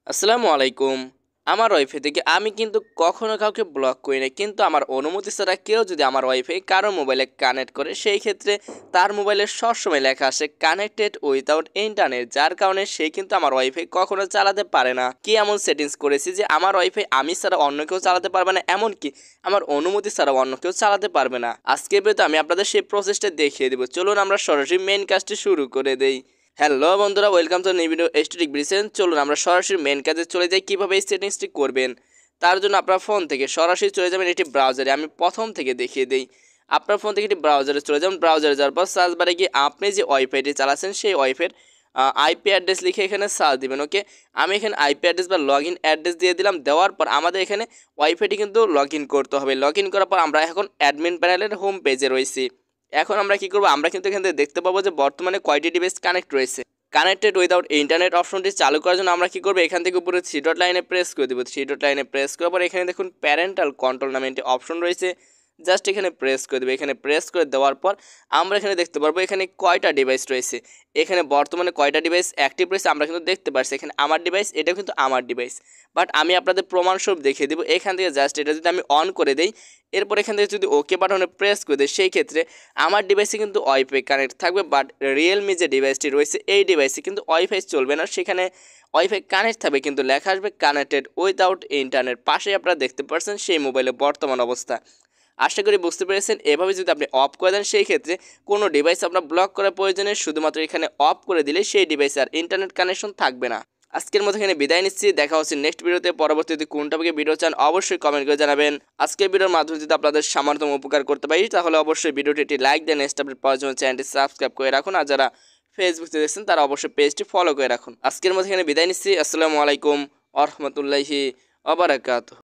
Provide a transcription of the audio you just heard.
আসসালামু আলাইকুম। আমার ওয়াইফাই থেকে আমি কিন্তু কখনো কাউকে ব্লক করি না। কিন্তু আমার অনুমতি ছাড়া কেউ যদি আমার ওয়াইফাই কারো মোবাইলে কানেক্ট করে, সেই ক্ষেত্রে তার মোবাইলে সবসময় লেখা আসে কানেক্টেড উইথাউট ইন্টারনেট। যার কারণে সে কিন্তু আমার ওয়াইফাই কখনো চালাতে পারে না। কি এমন সেটিংস করেছি যে আমার ওয়াইফাই আমি ছাড়া অন্য কেউ চালাতে পারবে না, এমনকি আমার অনুমতি ছাড়া অন্য কেউ চালাতে পারবে না। আজকে তো আমি আপনাদের সেই প্রসেসটা দেখিয়ে দেবো। চলুন আমরা সরাসরি মেইন কাজটি শুরু করে দেই। হ্যালো বন্ধুরা, ওয়েলকাম টু নিউ ভিডিও স্টুডিক ব্রিসেন। চলুন আমরা সরাসরি মেন কাজে চলে যাই। কীভাবে এই সেটিংসটি করবেন তার জন্য আপনার ফোন থেকে সরাসরি চলে যাবেন একটি ব্রাউজারে। আমি প্রথম থেকে দেখিয়ে দিই। আপনার ফোন থেকে একটি ব্রাউজারে চলে যাবেন। ব্রাউজারে যাওয়ার পর সার্চ বারে গিয়ে আপনি যে ওয়াইফাইটি চালাচ্ছেন সেই ওয়াইফাইয়ের আইপি অ্যাড্রেস লিখে এখানে সার্চ দিবেন। ওকে, আমি এখানে আইপি অ্যাড্রেস বা লগ ইন অ্যাড্রেস দিয়ে দিলাম। দেওয়ার পর আমাদের এখানে ওয়াইফাইটি কিন্তু লগ ইন করতে হবে। লগ ইন করার পর আমরা এখন অ্যাডমিন প্যানেলের হোম পেজে রয়েছি। এখন আমরা কি করব, আমরা কিন্তু এখান থেকে দেখতে পাবো যে বর্তমানে কয়টি ডিভাইস কানেক্ট রয়েছে। কানেক্টেড উইদাউট ইন্টারনেট অপশনটি চালু করার জন্য আমরা কি করব, এখান থেকে উপরে থ্রি ডট লাইনে প্রেস করে দেবো। থ্রি ডট লাইনে প্রেস করার পর এখানে দেখুন প্যারেন্টাল কন্ট্রোল নামে একটি অপশন রয়েছে। জাস্ট এখানে প্রেস করে দেবো। এখানে প্রেস করে দেওয়ার পর আমরা এখানে দেখতে পারবো এখানে কয়টা ডিভাইস রয়েছে। এখানে বর্তমানে কয়টা ডিভাইস অ্যাক্টিভ রয়েছে আমরা কিন্তু দেখতে পাচ্ছি। এখানে আমার ডিভাইস, এটা কিন্তু আমার ডিভাইস, বাট আমি আপনাদের প্রমাণস্বরূপ দেখিয়ে দেবো। এখান থেকে জাস্ট এটা যদি আমি অন করে দিই, এরপর এখান থেকে যদি ওকে বাটনে প্রেস করে দিই, সেই ক্ষেত্রে আমার ডিভাইসে কিন্তু ওয়াইফাই কানেক্ট থাকবে। বাট রিয়েলমি যে ডিভাইসটি রয়েছে এই ডিভাইসে কিন্তু ওয়াইফাই চলবে না। সেখানে ওয়াইফাই কানেক্ট থাকবে কিন্তু লেখা আসবে কানেক্টেড উইদাউট ইন্টারনেট। পাশে আপনারা দেখতে পাচ্ছেন সেই মোবাইলের বর্তমান অবস্থা। আশা করি বুঝতে পেরেছেন। এভাবে যদি আপনি অফ করে দেন, সেই ক্ষেত্রে কোনো ডিভাইস আপনার ব্লক করার প্রয়োজনে শুধুমাত্র এখানে অফ করে দিলে সেই ডিভাইসে আর ইন্টারনেট কানেকশন থাকবে না। আজকের মতো এখানে বিদায় নিচ্ছি। দেখা হচ্ছে নেক্সট ভিডিওতে। পরবর্তীতে কোন টপিকে ভিডিও চান অবশ্যই কমেন্ট করে জানাবেন। আজকের ভিডিওর মাধ্যমে যদি আপনাদের সামান্যতম উপকার করতে পারি, তাহলে অবশ্যই ভিডিওটি একটি লাইক দেন। নেক্সট আপডেট পাওয়ার জন্য চ্যানেলটি সাবস্ক্রাইব করে রাখুন। আর যারা ফেসবুকে দেখছেন তারা অবশ্যই পেজটি ফলো করে রাখুন। আজকের মতো এখানে বিদায় নিচ্ছি। আসসালামু আলাইকুম ওয়া রাহমাতুল্লাহি ওয়া বারাকাতুহু।